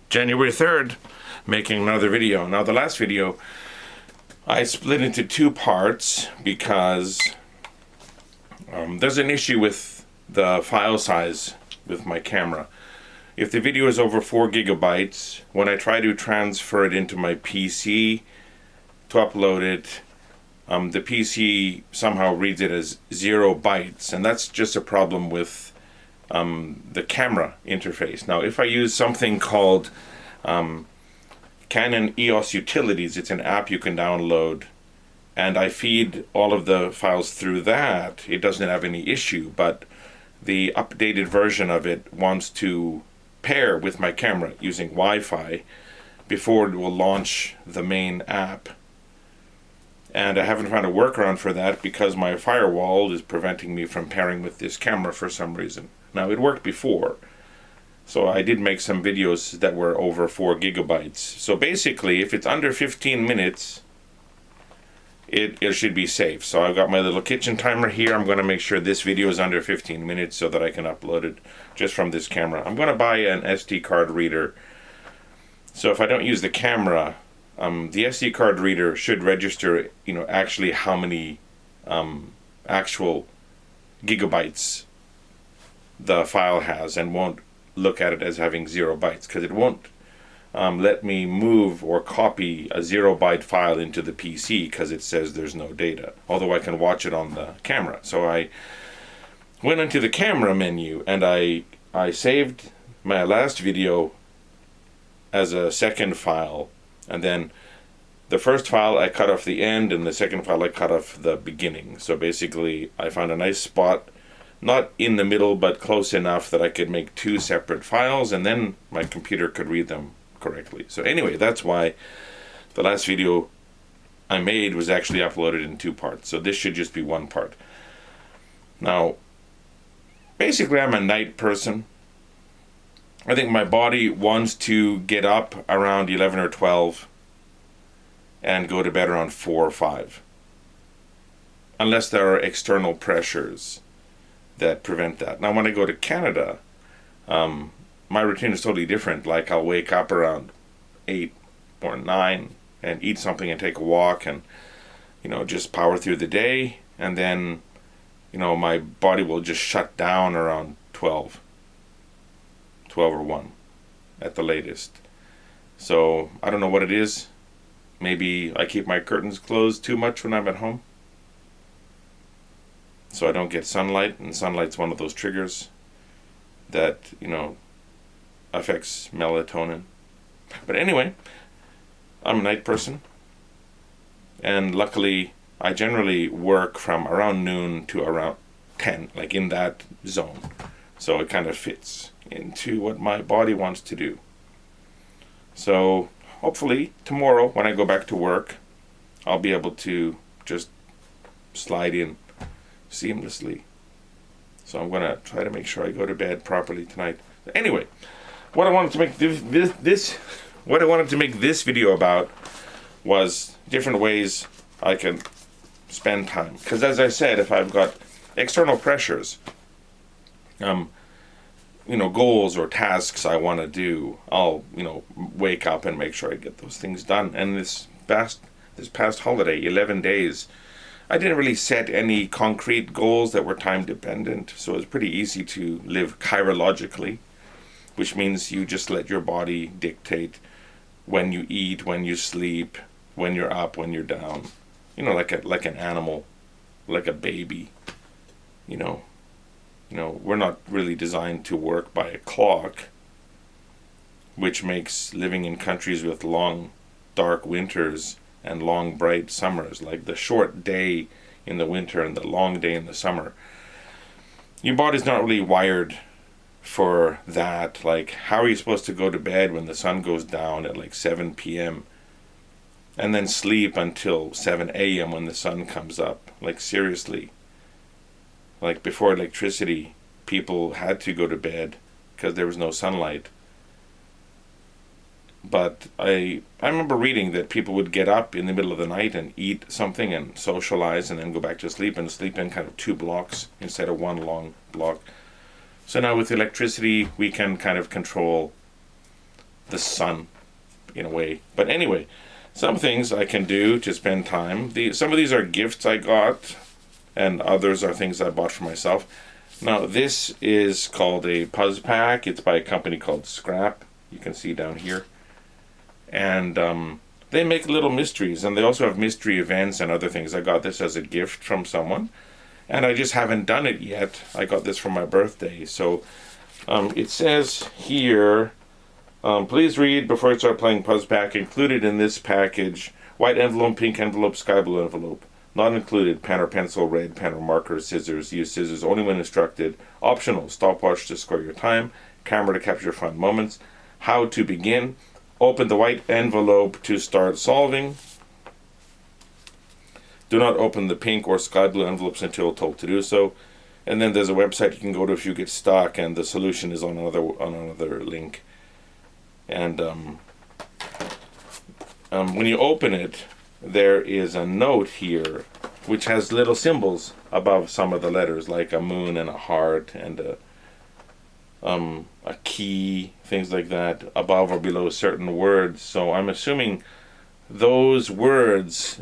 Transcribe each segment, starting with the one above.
January 3rd, making another video. Now the last video I split into two parts because there's an issue with the file size with my camera. If the video is over 4 gigabytes, when I try to transfer it into my PC to upload it, the PC somehow reads it as 0 bytes, and that's just a problem with the camera interface. Now, if I use something called Canon EOS Utilities, it's an app you can download, and I feed all of the files through that, it doesn't have any issue, but the updated version of it wants to pair with my camera using Wi-Fi before it will launch the main app. And I haven't found a workaround for that because my firewall is preventing me from pairing with this camera for some reason. Now, it worked before, so I did make some videos that were over 4 gigabytes. So basically, if it's under 15 minutes, it should be safe. So I've got my little kitchen timer here. I'm going to make sure this video is under 15 minutes so that I can upload it just from this camera. I'm going to buy an SD card reader. So if I don't use the camera, the SD card reader should register, actually how many actual gigabytes the file has, and won't look at it as having 0 bytes, because it won't let me move or copy a 0 byte file into the PC because it says there's no data, although I can watch it on the camera. So I went into the camera menu and I saved my last video as a second file, and then the first file I cut off the end, and the second file I cut off the beginning. So basically I found a nice spot, not in the middle but close enough that I could make 2 separate files, and then my computer could read them correctly. So anyway, that's why the last video I made was actually uploaded in 2 parts. So this should just be 1 part. Now, basically I'm a night person. I think my body wants to get up around 11 or 12 and go to bed around 4 or 5. Unless there are external pressures that prevent that. Now when I go to Canada, my routine is totally different. Like I'll wake up around 8 or 9 and eat something and take a walk and just power through the day, and then my body will just shut down around 12 or 1 at the latest. So I don't know what it is. Maybe I keep my curtains closed too much when I'm at home, so I don't get sunlight, and sunlight's one of those triggers that affects melatonin. But anyway, I'm a night person, and luckily I generally work from around noon to around 10, like in that zone, so it kind of fits into what my body wants to do. So hopefully tomorrow when I go back to work, I'll be able to just slide in seamlessly. So I'm gonna try to make sure I go to bed properly tonight. Anyway, what I wanted to make this video about was different ways I can spend time. Because as I said, if I've got external pressures, goals or tasks I want to do, I'll wake up and make sure I get those things done. And this past holiday, 11 days, I didn't really set any concrete goals that were time dependent, so it was pretty easy to live chirologically, which means you just let your body dictate when you eat, when you sleep, when you're up, when you're down. Like an animal, like a baby. We're not really designed to work by a clock, which makes living in countries with long, dark winters and long, bright summers, like the short day in the winter and the long day in the summer. Your body's not really wired for that. Like, how are you supposed to go to bed when the sun goes down at like 7 p.m. and then sleep until 7 a.m. when the sun comes up? Like, seriously. Like, before electricity, people had to go to bed because there was no sunlight. But I remember reading that people would get up in the middle of the night and eat something and socialize and then go back to sleep, and sleep in kind of 2 blocks instead of 1 long block. So now with electricity, we can kind of control the sun in a way. But anyway, some things I can do to spend time. Some of these are gifts I got, and others are things I bought for myself. Now, this is called a Puzz Pack. It's by a company called Scrap. You can see down here. And they make little mysteries, and they also have mystery events and other things. I got this as a gift from someone, and I just haven't done it yet. I got this for my birthday. So it says here, please read before you start playing Puzz Pack. Included in this package, white envelope, pink envelope, sky blue envelope. Not included, pen or pencil, red pen or marker, scissors. Use scissors only when instructed. Optional, stopwatch to score your time, camera to capture fun moments. How to begin. Open the white envelope to start solving. Do not open the pink or sky blue envelopes until told to do so. And then there's a website you can go to if you get stuck, and the solution is on another link. And when you open it, there is a note here which has little symbols above some of the letters, like a moon and a heart and a key, things like that, above or below certain words. So I'm assuming those words,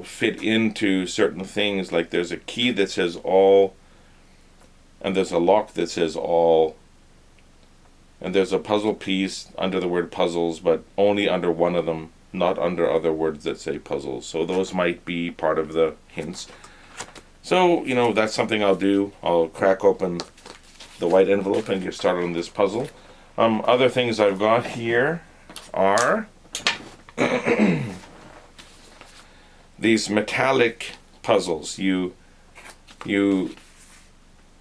fit into certain things. Like there's a key that says all, and there's a lock that says all, and there's a puzzle piece under the word puzzles, but only under one of them, not under other words that say puzzles. So those might be part of the hints. So, that's something I'll do. I'll crack open the white envelope and get started on this puzzle. Other things I've got here are these metallic puzzles. You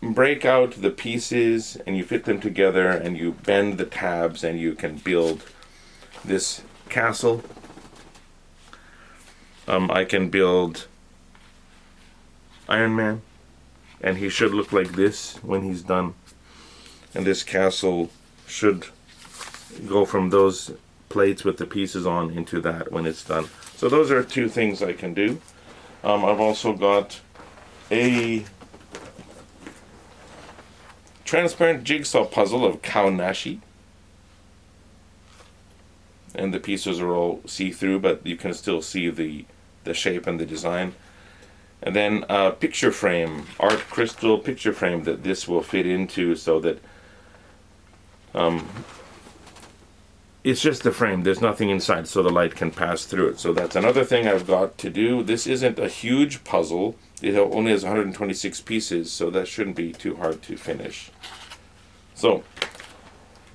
break out the pieces and you fit them together and you bend the tabs and you can build this castle. I can build Iron Man, and he should look like this when he's done. And this castle should go from those plates with the pieces on into that when it's done. So those are two things I can do. I've also got a transparent jigsaw puzzle of cow nashi. And the pieces are all see-through, but you can still see the shape and the design. And then a picture frame, art crystal picture frame that this will fit into, so that it's just the frame. There's nothing inside, so the light can pass through it. So that's another thing I've got to do. This isn't a huge puzzle. It only has 126 pieces, so that shouldn't be too hard to finish. So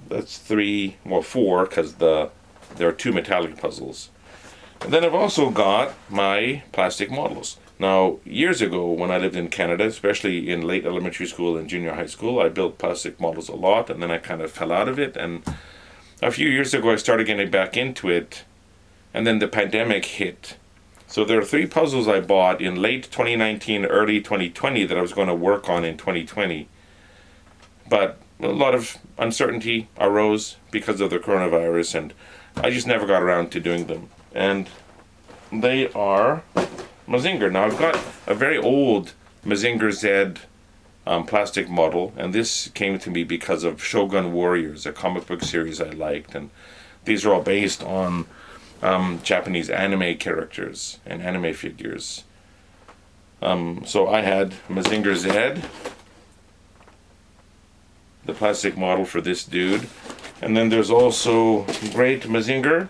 that's 4, because there are 2 metallic puzzles. And then I've also got my plastic models. Now, years ago when I lived in Canada, especially in late elementary school and junior high school, I built plastic models a lot, and then I kind of fell out of it. And a few years ago I started getting back into it, and then the pandemic hit. So there are 3 puzzles I bought in late 2019, early 2020 that I was going to work on in 2020. But a lot of uncertainty arose because of the coronavirus, and I just never got around to doing them. And they are Mazinger. Now I've got a very old Mazinger Z plastic model, and this came to me because of Shogun Warriors, a comic book series I liked, and these are all based on Japanese anime characters and anime figures. So I had Mazinger Z, the plastic model for this dude, and then there's also Great Mazinger.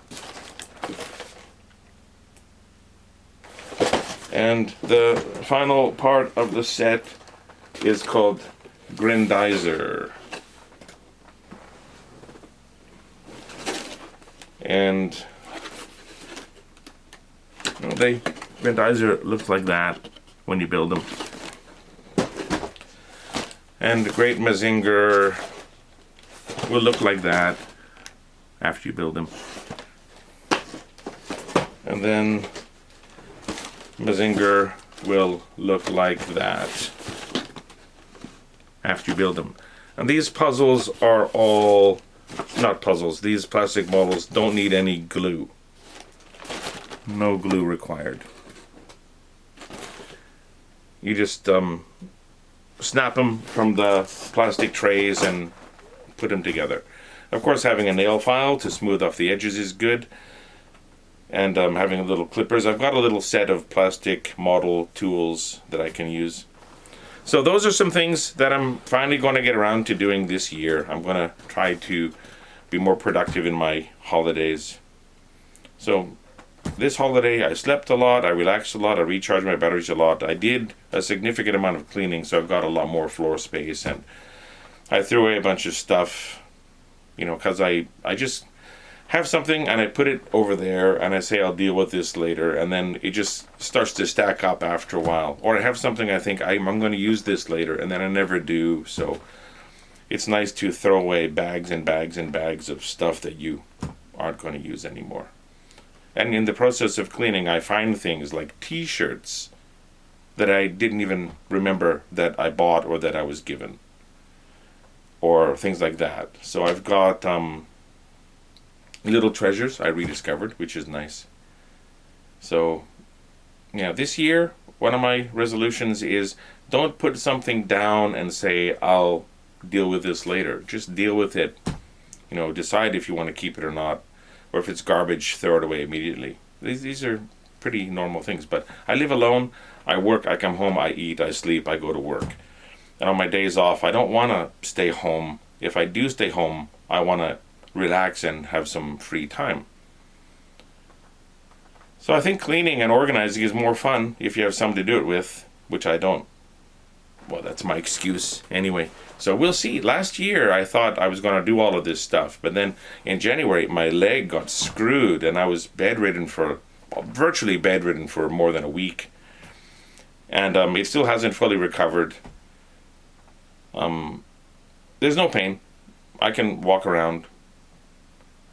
And the final part of the set is called Grendizer. And Grendizer looks like that when you build them. And the Great Mazinger will look like that after you build them. And then Mazinger will look like that after you build them. And these puzzles are all, not puzzles, these plastic models don't need any glue. No glue required. You just snap them from the plastic trays and put them together. Of course, having a nail file to smooth off the edges is good. And having little clippers. I've got a little set of plastic model tools that I can use. So those are some things that I'm finally going to get around to doing this year. I'm going to try to be more productive in my holidays. So this holiday I slept a lot, I relaxed a lot, I recharged my batteries a lot. I did a significant amount of cleaning, so I've got a lot more floor space, and I threw away a bunch of stuff, you know, because I just have something and I put it over there and I say I'll deal with this later, and then it just starts to stack up after a while. Or I have something I think I'm going to use this later, and then I never do. So it's nice to throw away bags and bags and bags of stuff that you aren't going to use anymore. And in the process of cleaning, I find things like t-shirts that I didn't even remember that I bought or that I was given, or things like that. So I've got little treasures I rediscovered, which is nice. So yeah, this year one of my resolutions is don't put something down and say I'll deal with this later. Just deal with it. You know, decide if you want to keep it or not, or if it's garbage, throw it away immediately. These are pretty normal things. But I live alone, I work, I come home, I eat, I sleep, I go to work. And on my days off, I don't want to stay home. If I do stay home, I want to relax and have some free time. So I think cleaning and organizing is more fun if you have someone to do it with, which I don't. Well, that's my excuse anyway. So we'll see. Last year I thought I was going to do all of this stuff, but then in January my leg got screwed and I was virtually bedridden for more than a week. And it still hasn't fully recovered. There's no pain. I can walk around.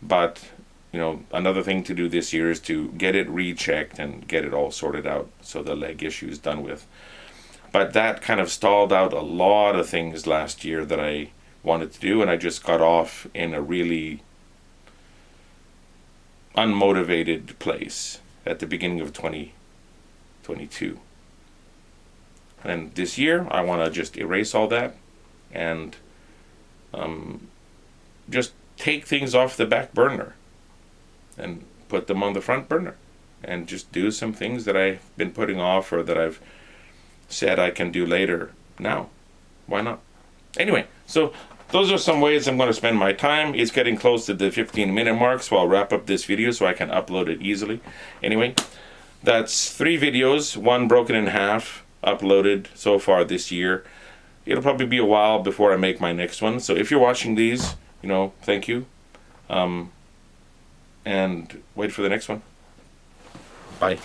But, you know, another thing to do this year is to get it rechecked and get it all sorted out so the leg issue is done with. But that kind of stalled out a lot of things last year that I wanted to do, and I just got off in a really unmotivated place at the beginning of 2022. And this year I want to just erase all that and just take things off the back burner and put them on the front burner and just do some things that I've been putting off or that I've said I can do later now. Why not? Anyway, so those are some ways I'm going to spend my time. It's getting close to the 15-minute mark, so I'll wrap up this video so I can upload it easily. Anyway, that's 3 videos, one broken in half, uploaded so far this year. It'll probably be a while before I make my next one, so if you're watching these, you know, thank you. And wait for the next one. Bye.